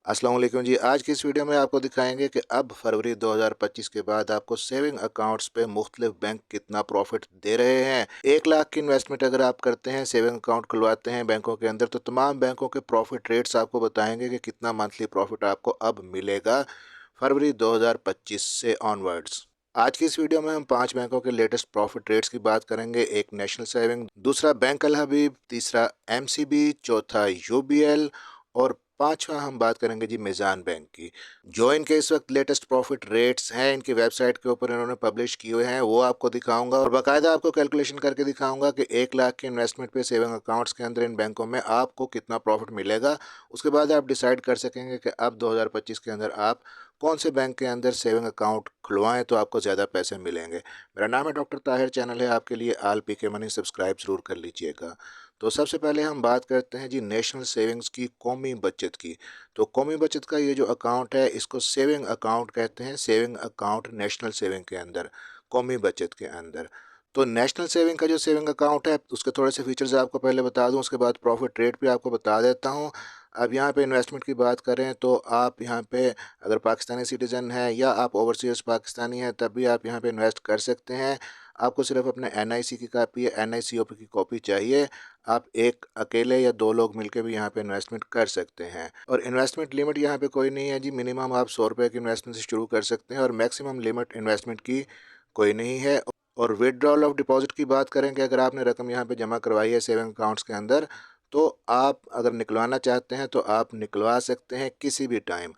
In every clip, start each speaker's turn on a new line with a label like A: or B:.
A: अस्सलाम वालेकुम जी। आज की इस वीडियो में आपको दिखाएंगे कि अब फरवरी 2025 के बाद आपको सेविंग अकाउंट्स पे मुख्तलिफ बैंक कितना प्रॉफिट दे रहे हैं। 1 लाख की इन्वेस्टमेंट अगर आप करते हैं, सेविंग अकाउंट खुलवाते हैं बैंकों के अंदर, तो तमाम बैंकों के प्रॉफिट रेट्स आपको बताएंगे कि कितना मंथली प्रॉफिट आपको अब मिलेगा फरवरी 2025 से ऑनवर्ड्स। आज की इस वीडियो में हम 5 बैंकों के लेटेस्ट प्रॉफिट रेट्स की बात करेंगे। एक नेशनल सेविंग, दूसरा बैंक अल हबीब, तीसरा एमसीबी, चौथा यूबीएल और पांचवा हम बात करेंगे जी मिज़ान बैंक की। जो इनके इस वक्त लेटेस्ट प्रॉफिट रेट्स हैं, इनकी वेबसाइट के ऊपर इन्होंने पब्लिश किए हुए हैं, वो आपको दिखाऊंगा और बाकायदा आपको कैलकुलेशन करके दिखाऊंगा कि 1 लाख के इन्वेस्टमेंट पे सेविंग अकाउंट्स के अंदर इन बैंकों में आपको कितना प्रॉफिट मिलेगा। उसके बाद आप डिसाइड कर सकेंगे कि अब 2025 के अंदर आप कौन से बैंक के अंदर सेविंग अकाउंट खुलवाएं तो आपको ज़्यादा पैसे मिलेंगे। मेरा नाम है डॉक्टर ताहिर, चैनल है आपके लिए आल पी के मनी, सब्सक्राइब ज़रूर कर लीजिएगा। तो सबसे पहले हम बात करते हैं जी नेशनल सेविंग्स की, कौमी बचत की। तो कौमी बचत का ये जो अकाउंट है, इसको सेविंग अकाउंट कहते हैं। सेविंग अकाउंट नेशनल सेविंग के अंदर, कौमी बचत के अंदर। तो नेशनल सेविंग का जो सेविंग अकाउंट है, उसके थोड़े से फीचर्स आपको पहले बता दूं, उसके बाद प्रॉफिट रेट भी आपको बता देता हूं। अब यहाँ पे इन्वेस्टमेंट की बात करें तो आप यहाँ पे अगर पाकिस्तानी सिटीज़न है या आप ओवरसीज़ पाकिस्तानी हैं, तब भी आप यहाँ पे इन्वेस्ट कर सकते हैं। आपको सिर्फ अपने एनआईसी की कॉपी या एनआईसीओपी की कॉपी चाहिए। आप एक अकेले या दो लोग मिलकर भी यहाँ पे इन्वेस्टमेंट कर सकते हैं। और इन्वेस्टमेंट लिमिट यहाँ पे कोई नहीं है जी। मिनिमम आप 100 रुपये की इन्वेस्टमेंट से शुरू कर सकते हैं और मैक्सिमम लिमिट इन्वेस्टमेंट की कोई नहीं है। और विदड्रॉल ऑफ डिपॉजिट की बात करें कि अगर आपने रकम यहाँ पे जमा करवाई है सेविंग अकाउंट्स के अंदर, तो आप अगर निकलवाना चाहते हैं तो आप निकलवा सकते हैं किसी भी टाइम।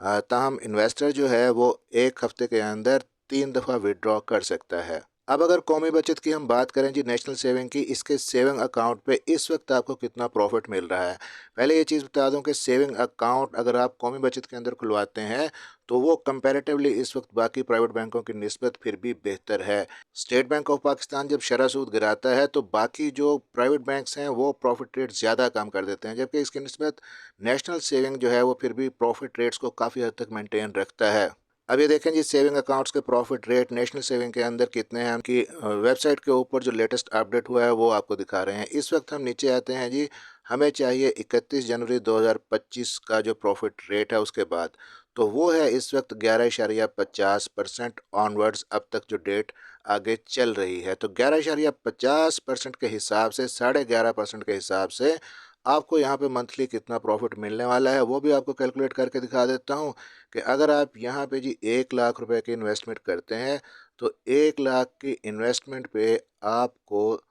A: ताहम इन्वेस्टर जो है वो 1 हफ्ते के अंदर 3 दफ़ा विदड्रॉ कर सकता है। अब अगर कौमी बचत की हम बात करें जी, नेशनल सेविंग की, इसके सेविंग अकाउंट पे इस वक्त आपको कितना प्रॉफिट मिल रहा है। पहले ये चीज़ बता दूं कि सेविंग अकाउंट अगर आप कौमी बचत के अंदर खुलवाते हैं तो वो कंपैरेटिवली इस वक्त बाकी प्राइवेट बैंकों की निस्बत फिर भी बेहतर है। स्टेट बैंक ऑफ पाकिस्तान जब शरह सूद गिराता है तो बाकी जो प्राइवेट बैंक्स हैं वो प्रॉफिट रेट ज़्यादा कम कर देते हैं, जबकि इसकी निस्बत नेशनल सेविंग जो है वो फिर भी प्रॉफिट रेट्स को काफ़ी हद तक मेंटेन रखता है। अब ये देखें जी, सेविंग अकाउंट्स के प्रॉफिट रेट नेशनल सेविंग के अंदर कितने हैं। उनकी वेबसाइट के ऊपर जो लेटेस्ट अपडेट हुआ है वो आपको दिखा रहे हैं। इस वक्त हम नीचे आते हैं जी, हमें चाहिए 31 जनवरी 2025 का जो प्रॉफिट रेट है उसके बाद, तो वो है इस वक्त 11.50% ऑनवर्ड्स। अब तक जो डेट आगे चल रही है, तो 11.50% के हिसाब से, 11.5% के हिसाब से आपको यहाँ पे मंथली कितना प्रॉफिट मिलने वाला है वो भी आपको कैलकुलेट करके दिखा देता हूँ। कि अगर आप यहाँ पे जी 1 लाख रुपए की इन्वेस्टमेंट करते हैं, तो 1 लाख की इन्वेस्टमेंट पे आपको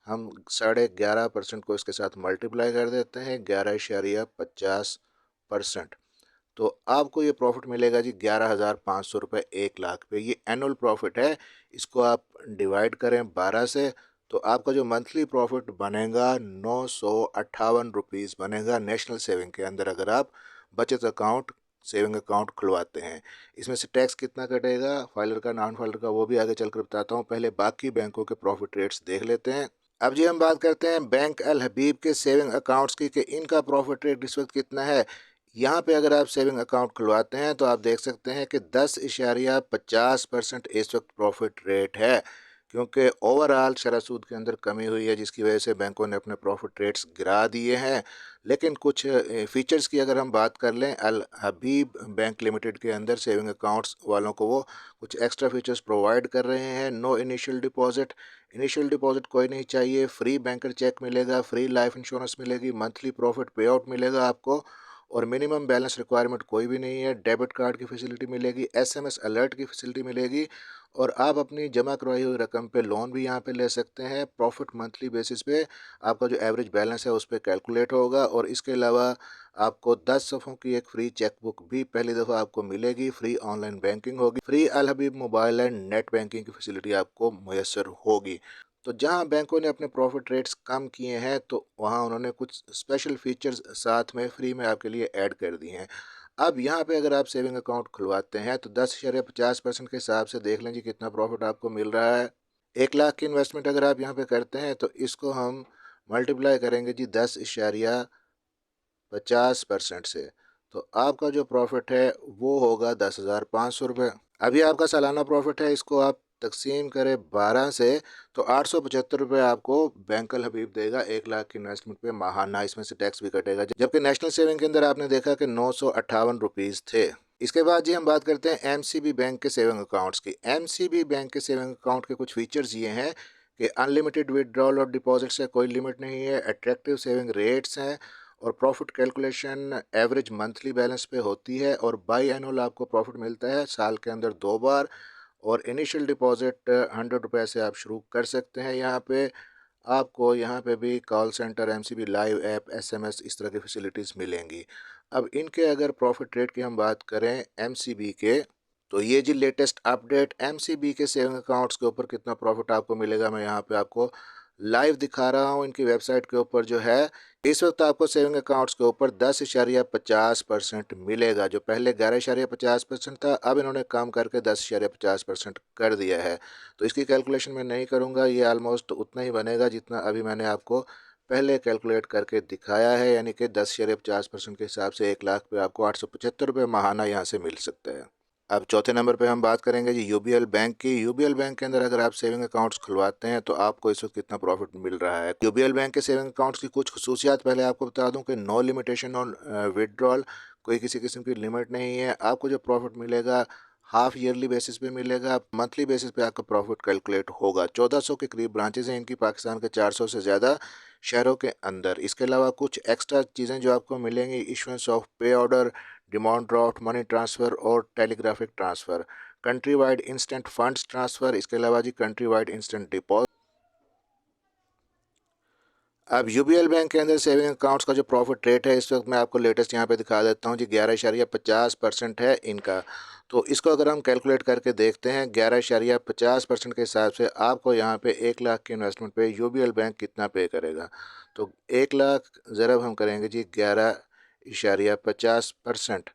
A: हम 11.5% को इसके साथ मल्टीप्लाई कर देते हैं, 11.50%। तो आपको ये प्रॉफिट मिलेगा जी 11,500 रुपये 1 लाख पे। ये एनुअल प्रॉफिट है। इसको आप डिवाइड करें 12 से, तो आपका जो मंथली प्रॉफिट बनेगा 958 रुपीज़ बनेगा नेशनल सेविंग के अंदर, अगर आप बचत अकाउंट, सेविंग अकाउंट खुलवाते हैं। इसमें से टैक्स कितना कटेगा, फाइलर का, नॉन फाइलर का, वो भी आगे चलकर बताता हूँ। पहले बाकी बैंकों के प्रॉफिट रेट्स देख लेते हैं। अब जी हम बात करते हैं बैंक अल हबीब के सेविंग अकाउंट्स की कि इनका प्रॉफिट रेट इस वक्त कितना है। यहाँ पे अगर आप सेविंग अकाउंट खुलवाते हैं तो आप देख सकते हैं कि 10.50% इस वक्त प्रॉफिट रेट है, क्योंकि ओवरऑल शरह सूद के अंदर कमी हुई है जिसकी वजह से बैंकों ने अपने प्रॉफिट रेट्स गिरा दिए हैं। लेकिन कुछ फीचर्स की अगर हम बात कर लें, अल हबीब बैंक लिमिटेड के अंदर सेविंग अकाउंट्स वालों को वो कुछ एक्स्ट्रा फीचर्स प्रोवाइड कर रहे हैं। No initial deposit, initial deposit कोई नहीं चाहिए, फ्री बैंकर चेक मिलेगा, फ्री लाइफ इंश्योरेंस मिलेगी, मंथली प्रॉफिट पे आउट मिलेगा आपको, और मिनिमम बैलेंस रिक्वायरमेंट कोई भी नहीं है। डेबिट कार्ड की फैसिलिटी मिलेगी, एसएमएस अलर्ट की फैसिलिटी मिलेगी, और आप अपनी जमा करवाई हुई रकम पे लोन भी यहाँ पे ले सकते हैं। प्रॉफिट मंथली बेसिस पे आपका जो एवरेज बैलेंस है उस पर कैलकुलेट होगा। और इसके अलावा आपको 10 सफ़ों की एक फ्री चेक बुक भी पहली दफ़ा आपको मिलेगी। फ्री ऑनलाइन बैंकिंग होगी, free all Habib mobile and net banking की फैसिलिटी आपको मैसर होगी। तो जहां बैंकों ने अपने प्रॉफिट रेट्स कम किए हैं, तो वहां उन्होंने कुछ स्पेशल फीचर्स साथ में फ्री में आपके लिए ऐड कर दिए हैं। अब यहाँ पे अगर आप सेविंग अकाउंट खुलवाते हैं तो 10.50% के हिसाब से देख लें जी कितना प्रॉफिट आपको मिल रहा है। 1 लाख की इन्वेस्टमेंट अगर आप यहाँ पे करते हैं तो इसको हम मल्टीप्लाई करेंगे जी 10.50% से, तो आपका जो प्रॉफिट है वो होगा 10,500 रुपये। अभी आपका सालाना प्रॉफिट है, इसको आप तकसीम करें 12 से तो 875 रुपये आपको बैंक अल हबीब देगा 1 लाख की इन्वेस्टमेंट पे माहाना। इसमें से टैक्स भी कटेगा, जबकि नेशनल सेविंग के अंदर आपने देखा कि 958 रुपीज़ थे। इसके बाद जी हम बात करते हैं एमसीबी बैंक के सेविंग अकाउंट्स की। एमसीबी बैंक के सेविंग अकाउंट के कुछ फीचर्स ये हैं कि अनलिमिटेड विड्रॉल और डिपॉजिट से कोई लिमिट नहीं है, अट्रैक्टिव सेविंग रेट्स हैं और profit calculation average monthly balance पे होती है और बाई एनुअल आपको प्रॉफिट मिलता है साल के अंदर 2 बार। और इनिशियल डिपॉजिट 100 रुपये से आप शुरू कर सकते हैं। यहाँ पे आपको यहाँ पे भी call centre, MCB live app, SMS, इस तरह की फैसिलिटीज़ मिलेंगी। अब इनके अगर प्रॉफिट रेट की हम बात करें एमसीबी के, तो ये जी लेटेस्ट अपडेट एमसीबी के सेविंग अकाउंट्स के ऊपर कितना प्रॉफिट आपको मिलेगा, मैं यहाँ पे आपको लाइव दिखा रहा हूँ। इनकी वेबसाइट के ऊपर जो है इस वक्त आपको सेविंग अकाउंट्स के ऊपर 10.50% मिलेगा। जो पहले 11.50% था, अब इन्होंने कम करके 10.50% कर दिया है। तो इसकी कैलकुलेशन मैं नहीं करूँगा, ये ऑलमोस्ट उतना ही बनेगा जितना अभी मैंने आपको पहले कैलकुलेट करके दिखाया है, यानी कि 10.50% के हिसाब से 1 लाख पे आपको 875 रुपये माहाना यहाँ से मिल सकता है। अब चौथे नंबर पे हम बात करेंगे जी यूबीएल बैंक की। यूबीएल बैंक के अंदर अगर आप सेविंग अकाउंट्स खुलवाते हैं तो आपको इस वक्त कितना प्रॉफिट मिल रहा है। यूबीएल बैंक के सेविंग अकाउंट्स की कुछ खसूसियात पहले आपको बता दूं कि नो लिमिटेशन ऑन विड्रॉल, कोई किसी किस्म की लिमिट नहीं है। आपको जो प्रॉफिट मिलेगा हाफ ईयरली बेसिस पे मिलेगा, मंथली बेसिस पे आपका प्रॉफिट कैलकुलेट होगा। 1400 के करीब ब्रांचेज हैं इनकी पाकिस्तान के 400 से ज़्यादा शहरों के अंदर। इसके अलावा कुछ एक्स्ट्रा चीज़ें जो आपको मिलेंगी, issuance of pay order, demand draft, money transfer और telegraphic transfer, country wide instant funds transfer, इसके अलावा जी कंट्री वाइड इंस्टेंट डिपॉजिट। अब यूबीएल बैंक के अंदर सेविंग अकाउंट्स का जो प्रॉफिट रेट है इस वक्त मैं आपको लेटेस्ट यहाँ पे दिखा देता हूँ जी, 11.50% है इनका। तो इसको अगर हम कैलकुलेट करके देखते हैं 11.50% के हिसाब से आपको यहाँ पे 1 लाख की इन्वेस्टमेंट पे यूबीएल बैंक कितना पे करेगा। तो 1 लाख ज़रब हम करेंगे जी 11.50%,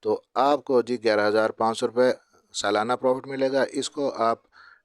A: तो आपको जी 11,500 रुपये सालाना प्रॉफिट मिलेगा। इसको आप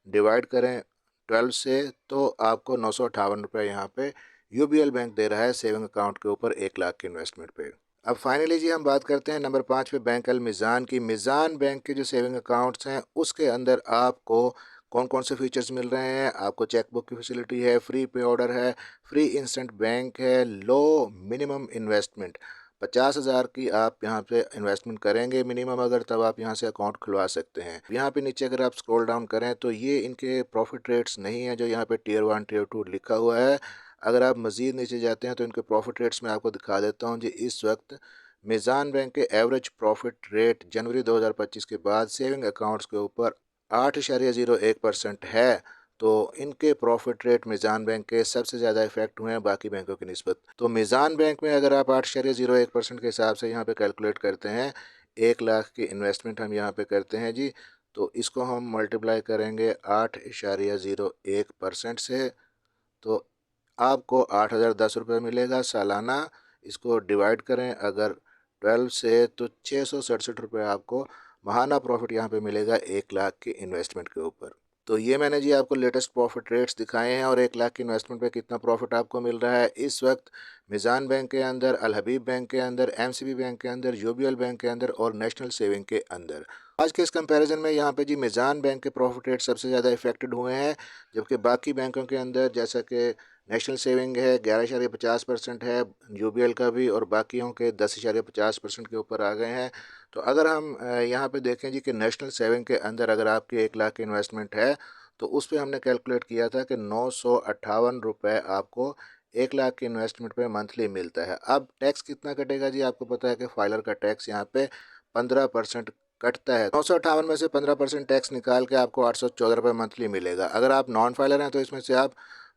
A: डिवाइड करें 12 से तो आपको 958 रुपये यहाँ पे यूबीएल बैंक दे रहा है सेविंग अकाउंट के ऊपर 1 लाख की इन्वेस्टमेंट पे। अब फाइनली जी हम बात करते हैं नंबर 5 पे बैंक अल मिज़ान की। मिज़ान बैंक के जो सेविंग अकाउंट्स हैं उसके अंदर आपको कौन कौन से फीचर्स मिल रहे हैं। आपको चेकबुक की फैसिलिटी है, फ्री पे ऑर्डर है, फ्री इंस्टेंट बैंक है, लो मिनिमम इन्वेस्टमेंट 50,000 की आप यहाँ पे इन्वेस्टमेंट करेंगे मिनिमम अगर, तब आप यहाँ से अकाउंट खुलवा सकते हैं। यहाँ पे नीचे अगर आप स्क्रॉल डाउन करें तो ये इनके प्रॉफिट रेट्स नहीं है जो यहाँ पे टियर 1 टियर 2 लिखा हुआ है। अगर आप मज़ीद नीचे जाते हैं तो इनके प्रॉफिट रेट्स मैं आपको दिखा देता हूँ जी। इस वक्त मिज़ान बैंक के एवरेज प्रॉफिट रेट जनवरी 2025 के बाद सेविंग अकाउंट्स के ऊपर 8.01% है। तो इनके प्रॉफिट रेट मिज़ान बैंक के सबसे ज़्यादा इफेक्ट हुए हैं बाकी बैंकों की निस्बत। तो मिज़ान बैंक में अगर आप 8.01% के हिसाब से यहाँ पे कैलकुलेट करते हैं, 1 लाख की इन्वेस्टमेंट हम यहाँ पे करते हैं जी, तो इसको हम मल्टीप्लाई करेंगे 8.01% से, तो आपको 8,010 रुपये मिलेगा सालाना। इसको डिवाइड करें अगर 12 से तो 667 रुपये आपको माहाना प्रॉफिट यहाँ पे मिलेगा 1 लाख की इन्वेस्टमेंट के ऊपर। तो ये मैंने जी आपको लेटेस्ट प्रॉफिट रेट्स दिखाए हैं और 1 लाख की इन्वेस्टमेंट पे कितना प्रॉफिट आपको मिल रहा है इस वक्त मिज़ान बैंक के अंदर, अल हबीब बैंक के अंदर, एमसीबी बैंक के अंदर, यूबीएल बैंक के अंदर और नेशनल सेविंग के अंदर। आज के इस कंपैरिजन में यहाँ पे जी मिज़ान बैंक के प्रॉफिट रेट सबसे ज़्यादा इफेक्टेड हुए हैं, जबकि बाकी बैंकों के अंदर जैसा कि नेशनल सेविंग है 11.50% है, यूबीएल का भी, और बाकियों के 10.50% के ऊपर आ गए हैं। तो अगर हम यहाँ पे देखें जी कि नेशनल सेविंग के अंदर अगर आपकी 1 लाख की इन्वेस्टमेंट है तो उस पर हमने कैलकुलेट किया था कि 958 रुपये आपको 1 लाख की इन्वेस्टमेंट पे मंथली मिलता है। अब टैक्स कितना कटेगा जी, आपको पता है कि फाइलर का टैक्स यहाँ पे 15% कटता है। 958 में से 15% टैक्स निकाल के आपको 814 रुपये मंथली मिलेगा। अगर आप नॉन फाइलर हैं तो इसमें से आप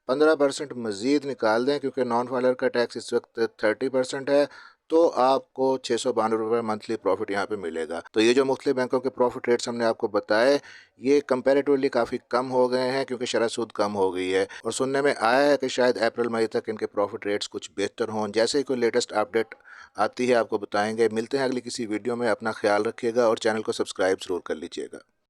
A: 15% मज़ीद निकाल दें, क्योंकि नॉन फाइलर का टैक्स इस वक्त 30% है, तो आपको 692 रुपये मंथली प्रॉफिट यहाँ पे मिलेगा। तो ये जो मुख्तलिफ बैंकों के प्रॉफिट रेट्स हमने आपको बताए, ये कंपैरेटिवली काफ़ी कम हो गए हैं क्योंकि शरह सूद कम हो गई है। और सुनने में आया है कि शायद अप्रैल मई तक इनके प्रॉफिट रेट्स कुछ बेहतर हों। जैसे ही कोई लेटेस्ट अपडेट आती है आपको बताएंगे। मिलते हैं अगली किसी वीडियो में। अपना ख्याल रखिएगा और चैनल को सब्सक्राइब ज़रूर कर लीजिएगा।